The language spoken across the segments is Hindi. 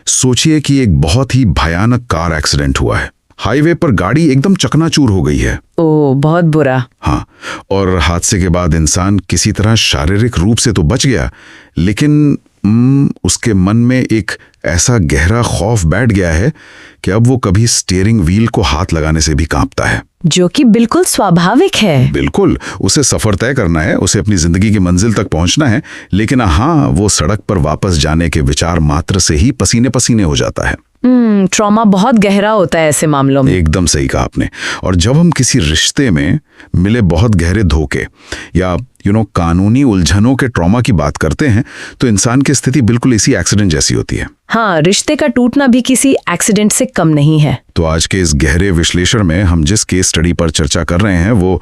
सोचिए कि एक बहुत ही भयानक कार एक्सीडेंट हुआ है। हाईवे पर गाड़ी एकदम चकनाचूर हो गई है। ओह, बहुत बुरा। हाँ, और हादसे के बाद इंसान किसी तरह शारीरिक रूप से तो बच गया, लेकिन उसके मन में एक ऐसा गहरा खौफ बैठ गया है कि अब वो कभी स्टीयरिंग व्हील को हाथ लगाने से भी कांपता है। जो कि बिल्कुल स्वाभाविक है। बिल्कुल, उसे सफर तय करना है, उसे अपनी जिंदगी की मंजिल तक पहुंचना है, लेकिन हाँ, वो सड़क पर वापस जाने के विचार मात्र से ही पसीने पसीने हो जाता है। ट्रॉमा बहुत गहरा होता है ऐसे मामलों में। एकदम सही कहा आपने। और जब हम किसी रिश्ते में मिले बहुत गहरे धोखे या कानूनी उलझनों के ट्रॉमा की बात करते हैं, तो इंसान की स्थिति बिल्कुल इसी एक्सीडेंट जैसी होती है। हाँ, रिश्ते का टूटना भी किसी एक्सीडेंट से कम नहीं है। तो आज के इस गहरे विश्लेषण में हम जिस केस स्टडी पर चर्चा कर रहे हैं वो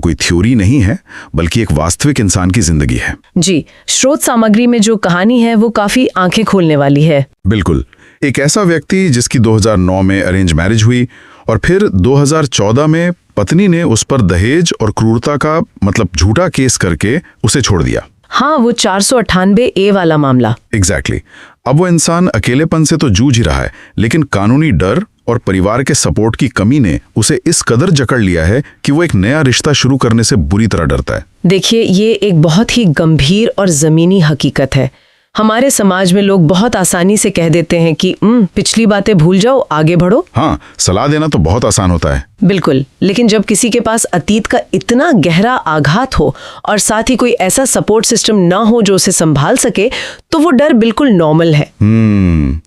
कोई थ्योरी नहीं है, बल्कि एक वास्तविक इंसान की जिंदगी है। जी, स्रोत सामग्री में जो कहानी है वो काफी आंखें खोलने वाली है। बिल्कुल, एक ऐसा व्यक्ति जिसकी 2009 में अरेंज मैरिज हुई और फिर 2014 में पत्नी ने उस पर दहेज और क्रूरता का झूठा केस करके उसे छोड़ दिया। हाँ, वो 498A वाला मामला। एग्जैक्टली। अब वो इंसान अकेलेपन से तो जूझ ही रहा है, लेकिन कानूनी डर और परिवार के सपोर्ट की कमी ने उसे इस कदर जकड़ लिया है कि वो एक नया रिश्ता शुरू करने से बुरी तरह डरता है। देखिए, ये एक बहुत ही गंभीर और जमीनी हकीकत है। हमारे समाज में लोग बहुत आसानी से कह देते हैं कि पिछली बातें भूल जाओ, आगे बढ़ो। हाँ, सलाह देना तो बहुत आसान होता है। बिल्कुल, लेकिन जब किसी के पास अतीत का इतना गहरा आघात हो और साथ ही कोई ऐसा सपोर्ट सिस्टम ना हो जो उसे संभाल सके, तो वो डर बिल्कुल नॉर्मल है।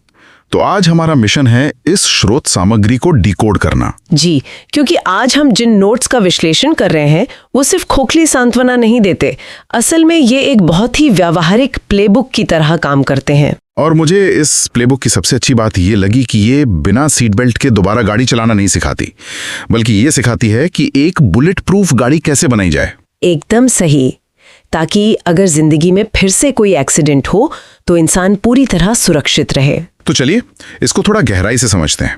तो आज हमारा मिशन है इस स्रोत सामग्री को डिकोड करना। जी, क्योंकि आज हम जिन नोट्स का विश्लेषण कर रहे हैं वो सिर्फ खोखली सांत्वना नहीं देते। असल में ये एक बहुत ही व्यावहारिक प्लेबुक की तरह काम करते हैं। और मुझे इस प्लेबुक की सबसे अच्छी बात ये लगी कि ये बिना सीट बेल्ट के दोबारा गाड़ी चलाना नहीं सिखाती, बल्कि ये सिखाती है कि एक बुलेट प्रूफ गाड़ी कैसे बनाई जाए। एकदम सही, ताकि अगर जिंदगी में फिर से कोई एक्सीडेंट हो तो इंसान पूरी तरह सुरक्षित रहे। तो चलिए इसको थोड़ा गहराई से समझते हैं।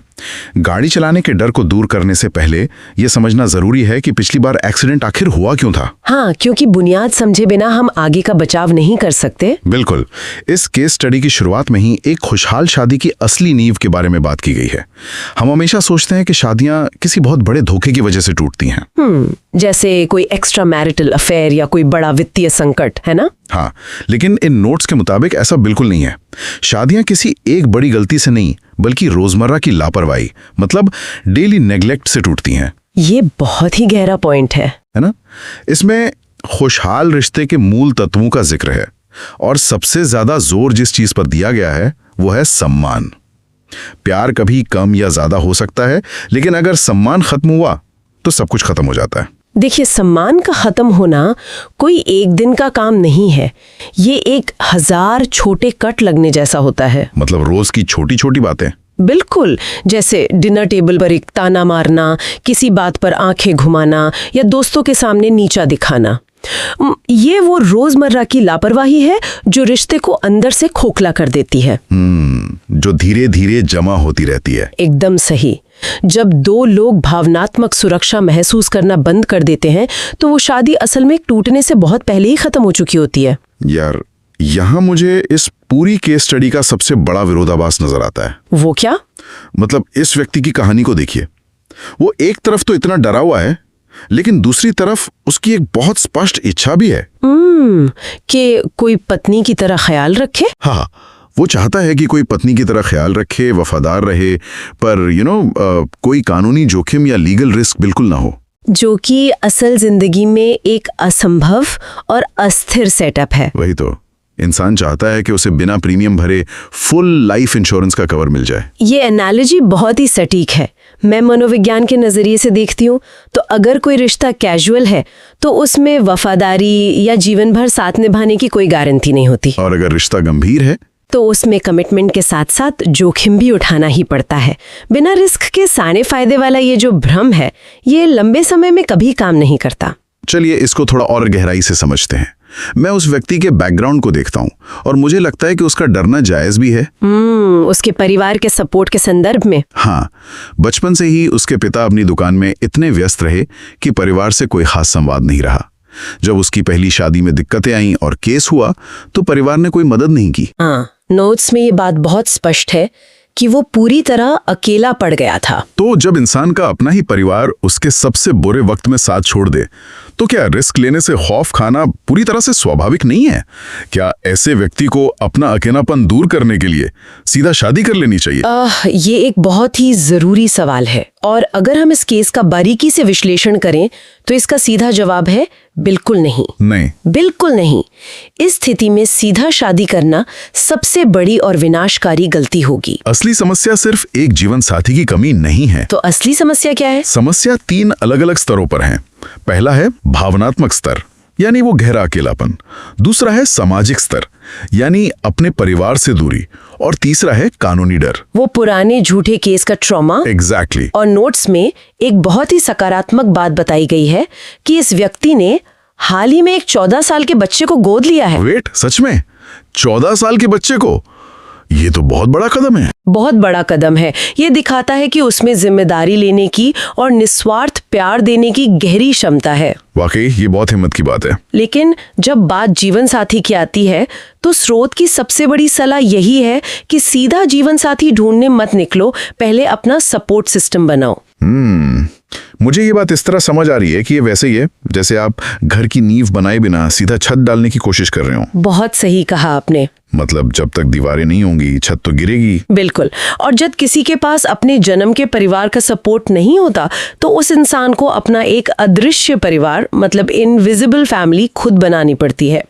गाड़ी चलाने के डर को दूर करने से पहले यह समझना जरूरी है कि पिछली बार एक्सीडेंट आखिर हुआ क्यों था। हाँ, क्योंकि बुनियाद समझे बिना हम आगे का बचाव नहीं कर सकते। बिल्कुल। इस केस स्टडी की शुरुआत में ही एक खुशहाल शादी की असली नींव के बारे में बात की गई है। हम हमेशा सोचते हैं कि शादियां किसी बहुत बड़े धोखे की वजह से टूटती हैं, जैसे कोई एक्स्ट्रा मैरिटल अफेयर या कोई बड़ा वित्तीय संकट, है ना? हाँ, लेकिन इन नोट्स के मुताबिक ऐसा बिल्कुल नहीं है। शादियां किसी एक बड़ी गलती से नहीं, बल्कि रोजमर्रा की लापरवाही डेली नेग्लेक्ट से टूटती हैं। ये बहुत ही गहरा पॉइंट है ना? इसमें खुशहाल रिश्ते के मूल तत्वों का जिक्र है और सबसे ज्यादा जोर जिस चीज पर दिया गया है वो है सम्मान। प्यार कभी कम या ज्यादा हो सकता है, लेकिन अगर सम्मान खत्म हुआ तो सब कुछ खत्म हो जाता है। देखिए, सम्मान का खत्म होना कोई एक दिन का काम नहीं है। ये 1000 छोटे कट लगने जैसा होता है। रोज की छोटी छोटी बातें। बिल्कुल, जैसे डिनर टेबल पर एक ताना मारना, किसी बात पर आंखें घुमाना या दोस्तों के सामने नीचा दिखाना। ये वो रोजमर्रा की लापरवाही है जो रिश्ते को अंदर से खोखला कर देती है, जो धीरे धीरे जमा होती रहती है। एकदम सही। जब दो लोग भावनात्मक सुरक्षा महसूस करना बंद कर देते हैं तो वो शादी असल में टूटने से बहुत पहले ही खत्म हो चुकी होती है। यार, यहाँ मुझे इस पूरी केस स्टडी का सबसे बड़ा विरोधाभास नजर आता है। वो क्या? इस व्यक्ति की कहानी को देखिए। वो एक तरफ तो इतना डरा हुआ है, लेकिन दूसरी तरफ उसकी एक बहुत स्पष्ट इच्छा भी है कि कोई पत्नी की तरह ख्याल रखे। हाँ, वो चाहता है कि कोई पत्नी की तरह ख्याल रखे, वफादार रहे, पर कोई कानूनी जोखिम या लीगल रिस्क बिल्कुल ना हो, जो कि असल जिंदगी में एक असंभव और अस्थिर सेटअप है। वही तो। इंसान चाहता है कि उसे बिना प्रीमियम भरे फुल लाइफ इंश्योरेंस का कवर मिल जाए। ये एनालॉजी बहुत ही सटीक है। मैं मनोविज्ञान के नजरिए से देखती हूँ तो अगर कोई रिश्ता कैजुअल है तो उसमें वफादारी या जीवन भर साथ निभाने की कोई गारंटी नहीं होती, और अगर रिश्ता गंभीर है तो उसमें कमिटमेंट के साथ साथ जोखिम भी उठाना ही पड़ता है। बिना रिस्क के सारे फायदे वाला ये जो भ्रम है, ये लंबे समय में कभी काम नहीं करता। चलिए इसको थोड़ा और गहराई से समझते हैं। मैं उस व्यक्ति के बैकग्राउंड को देखता हूँ और मुझे लगता है कि उसका डरना जायज भी है। उसके परिवार के सपोर्ट के संदर्भ में। हाँ, बचपन से ही उसके पिता अपनी दुकान में इतने व्यस्त रहे कि परिवार से कोई खास संवाद नहीं रहा। जब उसकी पहली शादी में दिक्कतें आईं और केस हुआ तो परिवार ने कोई मदद नहीं की। हाँ, नोट्स में ये बात बहुत स्पष्ट है कि वो पूरी तरह अकेला पड़ गया था। तो जब इंसान का अपना ही परिवार उसके सबसे बुरे वक्त में साथ छोड़ दे, तो क्या रिस्क लेने से खौफ खाना पूरी तरह से स्वाभाविक नहीं है? क्या ऐसे व्यक्ति को अपना अकेलापन दूर करने के लिए सीधा शादी कर लेनी चाहिए? ये एक बहुत ही जरूरी सवाल है और अगर हम इस केस का बारीकी से विश्लेषण करें तो इसका सीधा जवाब है बिल्कुल नहीं। नहीं, बिल्कुल नहीं। इस स्थिति में सीधा शादी करना सबसे बड़ी और विनाशकारी गलती होगी। असली समस्या सिर्फ एक जीवन साथी की कमी नहीं है। तो असली समस्या क्या है? समस्या 3 अलग-अलग स्तरों पर है। पहला है भावनात्मक स्तर, यानी वो गहरा अकेलापन। दूसरा है सामाजिक स्तर, यानी अपने परिवार से दूरी। और तीसरा है कानूनी डर, वो पुराने झूठे केस का ट्रॉमा। एग्जैक्टली। और नोट्स में एक बहुत ही सकारात्मक बात बताई गई है कि इस व्यक्ति ने हाल ही में एक 14 साल के बच्चे को गोद लिया है। वेट, सच में 14 साल के बच्चे को? ये तो बहुत बड़ा कदम है। बहुत बड़ा कदम है। ये दिखाता है कि उसमें जिम्मेदारी लेने की और निस्वार्थ प्यार देने की गहरी क्षमता है। वाकई ये बहुत हिम्मत की बात है। लेकिन जब बात जीवन साथी की आती है तो स्रोत की सबसे बड़ी सलाह यही है कि सीधा जीवन साथी ढूंढने मत निकलो, पहले अपना सपोर्ट सिस्टम बनाओ। मुझे ये बात इस तरह समझ आ रही है कि ये वैसे ही है जैसे आप घर की नींव बनाए बिना सीधा छत डालने की कोशिश कर रहे हो। बहुत सही कहा आपने। मतलब जब तक दीवारें नहीं होंगी छत तो गिरेगी। बिल्कुल। और जब किसी के पास अपने जन्म के परिवार का सपोर्ट नहीं होता तो उस इंसान को अपना एक अदृश्य परिवार, मतलब इनविजिबल फैमिली, खुद बनानी पड़ती है।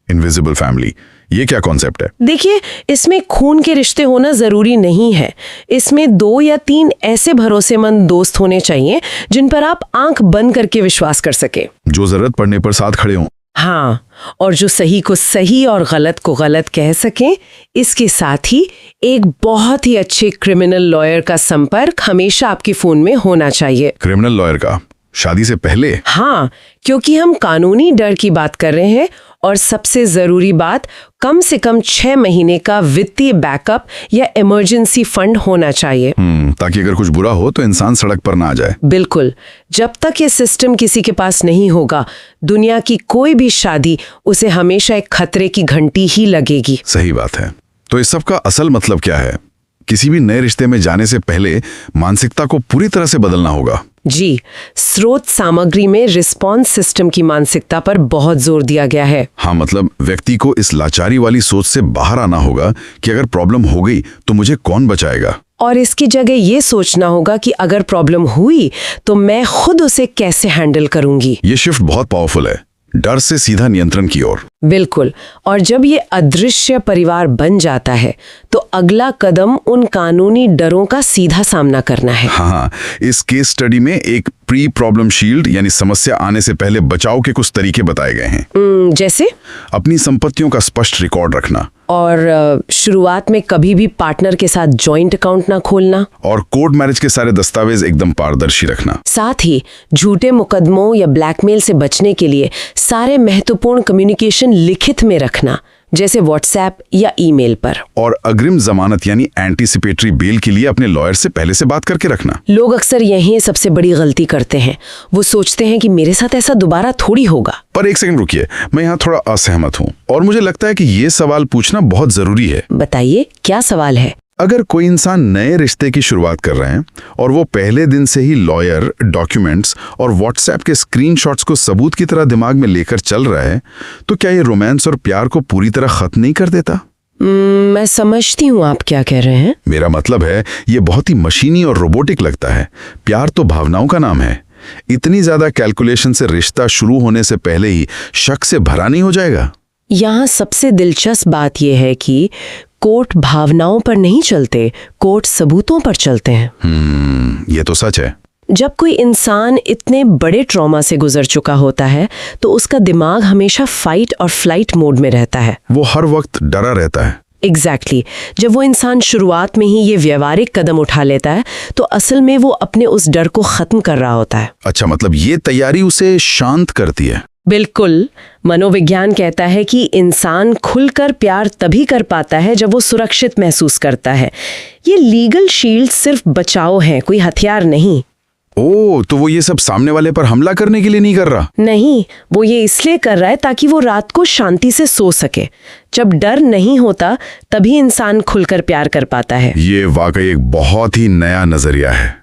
इनविजिबल फैमिली, ये क्या कॉन्सेप्ट है? देखिए, इसमें खून के रिश्ते होना जरूरी नहीं है। इसमें 2 या 3 ऐसे भरोसेमंद दोस्त होने चाहिए जिन पर आप आंख बंद करके विश्वास कर सके, जो जरूरत पड़ने पर साथ खड़े हों। हाँ, और जो सही को सही और गलत को गलत कह सकें। इसके साथ ही एक बहुत ही अच्छे क्रिमिनल लॉयर का संपर्क हमेशा आपके फोन में होना चाहिए। क्रिमिनल लॉयर का शादी से पहले? हाँ, क्योंकि हम कानूनी डर की बात कर रहे हैं। और सबसे जरूरी बात, कम से कम 6 महीने का वित्तीय बैकअप या इमरजेंसी फंड होना चाहिए। ताकि अगर कुछ बुरा हो तो इंसान सड़क पर ना आ जाए। बिल्कुल। जब तक ये सिस्टम किसी के पास नहीं होगा, दुनिया की कोई भी शादी उसे हमेशा एक खतरे की घंटी ही लगेगी। सही बात है। तो इस सब का असल मतलब क्या है? किसी भी नए रिश्ते में जाने से पहले मानसिकता को पूरी तरह से बदलना होगा। जी, स्रोत सामग्री में रिस्पॉन्स सिस्टम की मानसिकता पर बहुत जोर दिया गया है। हाँ, मतलब व्यक्ति को इस लाचारी वाली सोच से बाहर आना होगा कि अगर प्रॉब्लम हो गई तो मुझे कौन बचाएगा। और इसकी जगह ये सोचना होगा कि अगर प्रॉब्लम हुई तो मैं खुद उसे कैसे हैंडल करूंगी। ये शिफ्ट बहुत पावरफुल है, डर से सीधा नियंत्रण की ओर। बिल्कुल। और जब ये अदृश्य परिवार बन जाता है तो अगला कदम उन कानूनी डरों का सीधा सामना करना है। हाँ, इस केस स्टडी में एक प्री प्रॉब्लम शील्ड, यानी समस्या आने से पहले बचाव के कुछ तरीके बताए गए हैं। जैसे अपनी संपत्तियों का स्पष्ट रिकॉर्ड रखना, और शुरुआत में कभी भी पार्टनर के साथ जॉइंट अकाउंट ना खोलना, और कोर्ट मैरिज के सारे दस्तावेज एकदम पारदर्शी रखना। साथ ही झूठे मुकदमों या ब्लैकमेल से बचने के लिए सारे महत्वपूर्ण कम्युनिकेशन लिखित में रखना, जैसे व्हाट्सएप या ईमेल पर। और अग्रिम जमानत यानी एंटीसिपेटरी बेल के लिए अपने लॉयर से पहले से बात करके रखना। लोग अक्सर यही सबसे बड़ी गलती करते हैं। वो सोचते हैं कि मेरे साथ ऐसा दोबारा थोड़ी होगा। पर एक सेकंड रुकिए, मैं यहाँ थोड़ा असहमत हूँ और मुझे लगता है कि ये सवाल पूछना बहुत जरूरी है। बताइए, क्या सवाल है? अगर कोई इंसान नए रिश्ते की शुरुआत कर रहे हैं और वो पहले दिन से ही लॉयर, डॉक्यूमेंट्स और व्हाट्सएप के स्क्रीनशॉट्स को सबूत की तरह दिमाग में लेकर चल रहा है, तो क्या ये रोमांस और प्यार को पूरी तरह खत्म नहीं कर देता? मैं समझती हूँ आप क्या कह रहे हैं। मेरा मतलब है, ये बहुत ही मशीनी और रोबोटिक लगता है। प्यार तो भावनाओं का नाम है। इतनी ज्यादा कैलकुलेशन से रिश्ता शुरू होने से पहले ही शक से भरा नहीं हो जाएगा? यहाँ सबसे दिलचस्प बात यह है कि कोर्ट भावनाओं पर नहीं चलते, कोर्ट सबूतों पर चलते हैं। ये तो सच है। जब कोई इंसान इतने बड़े ट्रॉमा से गुजर चुका होता है तो उसका दिमाग हमेशा फाइट और फ्लाइट मोड में रहता है। वो हर वक्त डरा रहता है। एग्जैक्टली। जब वो इंसान शुरुआत में ही ये व्यवहारिक कदम उठा लेता है तो असल में वो अपने उस डर को खत्म कर रहा होता है। अच्छा, मतलब ये तैयारी उसे शांत करती है। बिल्कुल। मनोविज्ञान कहता है कि इंसान खुलकर प्यार तभी कर पाता है जब वो सुरक्षित महसूस करता है। ये लीगल शील्ड सिर्फ बचाव है, कोई हथियार नहीं। ओ, तो वो ये सब सामने वाले पर हमला करने के लिए नहीं कर रहा। नहीं, वो ये इसलिए कर रहा है ताकि वो रात को शांति से सो सके। जब डर नहीं होता तभी इंसान खुलकर प्यार कर पाता है। ये वाकई एक बहुत ही नया नजरिया है।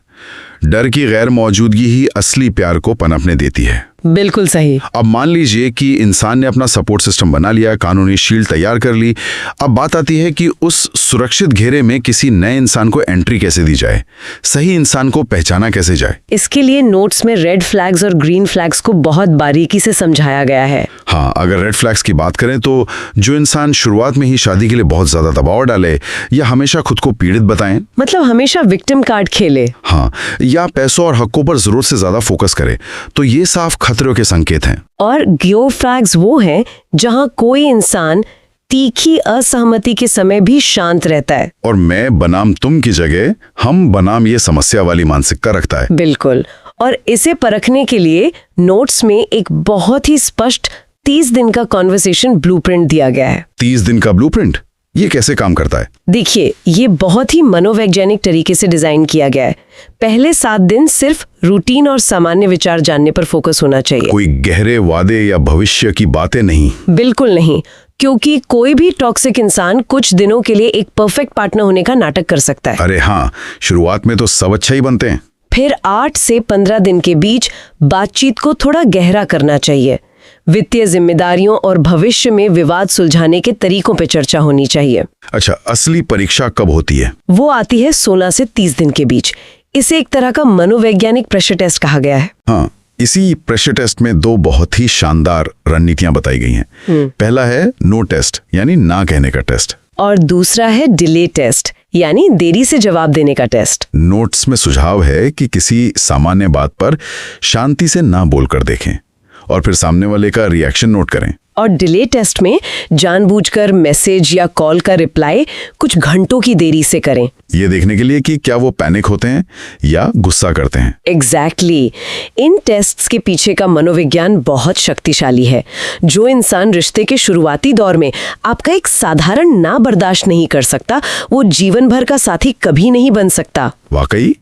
डर की गैर मौजूदगी ही असली प्यार को पनपने देती है। बिल्कुल सही। अब मान लीजिए कि इंसान ने अपना सपोर्ट सिस्टम बना लिया, कानूनी शील्ड तैयार कर ली। अब बात आती है कि उस सुरक्षित घेरे में किसी नए इंसान को एंट्री कैसे दी जाए, सही इंसान को पहचाना कैसे जाए। इसके लिए नोट्स में रेड फ्लैग्स और ग्रीन फ्लैग्स को बहुत बारीकी से समझाया गया है। हाँ, अगर रेड फ्लैग्स की बात करें तो जो इंसान शुरुआत में ही शादी के लिए बहुत ज्यादा दबाव डाले या हमेशा खुद को पीड़ित बताएं, मतलब हमेशा विक्टिम कार्ड खेले, हाँ, या पैसों और हकों पर जरूरत से ज्यादा फोकस करे, तो ये साफ खतरों के संकेत हैं। और ग्यो फ्लैग्स वो हैं जहां कोई इंसान तीखी असहमति के समय भी शांत रहता है और मैं बनाम तुम की जगह हम बनाम ये समस्या वाली मानसिकता रखता है। बिल्कुल। और इसे परखने के लिए नोट्स में एक बहुत ही स्पष्ट 30 दिन का कॉन्वर्सेशन ब्लूप्रिंट दिया गया है। 30 दिन का ब्लूप्रिंट, ये कैसे काम करता है? देखिए, ये बहुत ही मनोवैज्ञानिक तरीके से डिजाइन किया गया है। पहले 7 दिन सिर्फ रूटीन और सामान्य विचार जानने पर फोकस होना चाहिए। कोई गहरे वादे या भविष्य की बातें नहीं। बिल्कुल नहीं, क्योंकि कोई भी टॉक्सिक इंसान कुछ दिनों के लिए एक परफेक्ट पार्टनर होने का नाटक कर सकता है। अरे हाँ, शुरुआत में तो सब अच्छा ही बनते हैं। फिर 8 से 15 दिन के बीच बातचीत को थोड़ा गहरा करना चाहिए। वित्तीय जिम्मेदारियों और भविष्य में विवाद सुलझाने के तरीकों पर चर्चा होनी चाहिए। अच्छा, असली परीक्षा कब होती है? वो आती है 16 से 30 दिन के बीच। इसे एक तरह का मनोवैज्ञानिक प्रेशर टेस्ट कहा गया है। हाँ, इसी प्रेशर टेस्ट में 2 बहुत ही शानदार रणनीतियां बताई गई हैं। पहला है नो टेस्ट, यानी ना कहने का टेस्ट, और दूसरा है डिले टेस्ट, यानी देरी से जवाब देने का टेस्ट। नोट्स में सुझाव है कि किसी सामान्य बात पर शांति से ना बोलकर देखें और फिर सामने वाले का रिएक्शन नोट करें। और डिले टेस्ट में जानबूझकर मैसेज या कॉल का रिप्लाई कुछ घंटों की देरी से करें, ये देखने के लिए कि क्या वो पैनिक होते हैं या गुस्सा करते हैं। एग्जैक्टली। इन टेस्ट्स के पीछे का मनोविज्ञान बहुत शक्तिशाली है। जो इंसान रिश्ते के शुरुआती दौर में आपका एक साधारण ना बर्दाश्त नहीं कर सकता, वो जीवन भर का साथी कभी नहीं बन सकता। वाकई,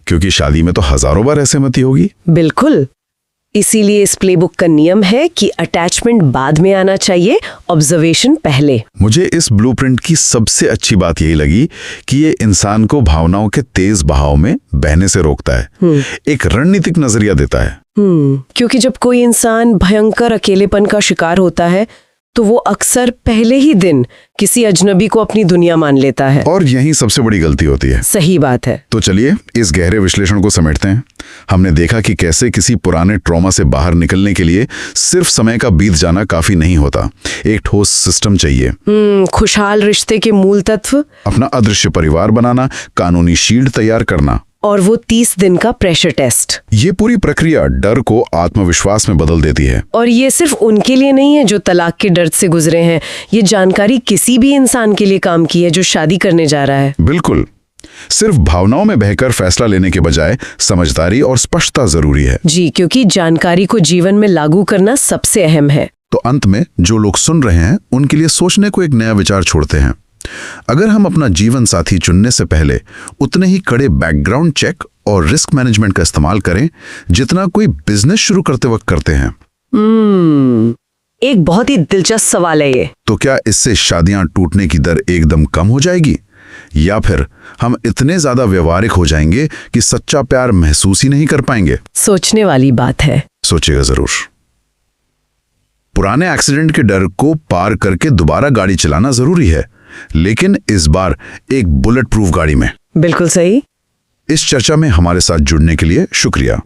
क्योंकि शादी में तो हजारों बार असहमति होगी। बिल्कुल। इसीलिए इस प्लेबुक का नियम है कि अटैचमेंट बाद में आना चाहिए, ऑब्जर्वेशन पहले। मुझे इस ब्लूप्रिंट की सबसे अच्छी बात यही लगी कि ये इंसान को भावनाओं के तेज बहाव में बहने से रोकता है, एक रणनीतिक नजरिया देता है। क्योंकि जब कोई इंसान भयंकर अकेलेपन का शिकार होता है तो वो अक्सर पहले ही दिन किसी अजनबी को अपनी दुनिया मान लेता है, और यही सबसे बड़ी गलती होती है। सही बात है। तो चलिए इस गहरे विश्लेषण को समेटते हैं। हमने देखा कि कैसे किसी पुराने ट्रॉमा से बाहर निकलने के लिए सिर्फ समय का बीत जाना काफी नहीं होता, एक ठोस सिस्टम चाहिए। खुशहाल रिश्ते के मूल तत्व, अपना अदृश्य परिवार बनाना, कानूनी शील्ड तैयार करना, और वो 30 दिन का प्रेशर टेस्ट। ये पूरी प्रक्रिया डर को आत्मविश्वास में बदल देती है। और ये सिर्फ उनके लिए नहीं है जो तलाक के दर्द से गुजरे हैं। ये जानकारी किसी भी इंसान के लिए काम की है जो शादी करने जा रहा है। बिल्कुल। सिर्फ भावनाओं में बहकर फैसला लेने के बजाय समझदारी और स्पष्टता जरूरी है। जी, क्योंकि जानकारी को जीवन में लागू करना सबसे अहम है। तो अंत में जो लोग सुन रहे हैं उनके लिए सोचने को एक नया विचार छोड़ते हैं। अगर हम अपना जीवन साथी चुनने से पहले उतने ही कड़े बैकग्राउंड चेक और रिस्क मैनेजमेंट का इस्तेमाल करें जितना कोई बिजनेस शुरू करते वक्त करते हैं। एक बहुत ही दिलचस्प सवाल है ये। तो क्या इससे शादियां टूटने की दर एकदम कम हो जाएगी, या फिर हम इतने ज्यादा व्यवहारिक हो जाएंगे कि सच्चा प्यार महसूस ही नहीं कर पाएंगे? सोचने वाली बात है। सोचिएगा जरूर। पुराने एक्सीडेंट के डर को पार करके दोबारा गाड़ी चलाना जरूरी है, लेकिन इस बार एक बुलेट प्रूफ गाड़ी में। बिल्कुल सही। इस चर्चा में हमारे साथ जुड़ने के लिए शुक्रिया।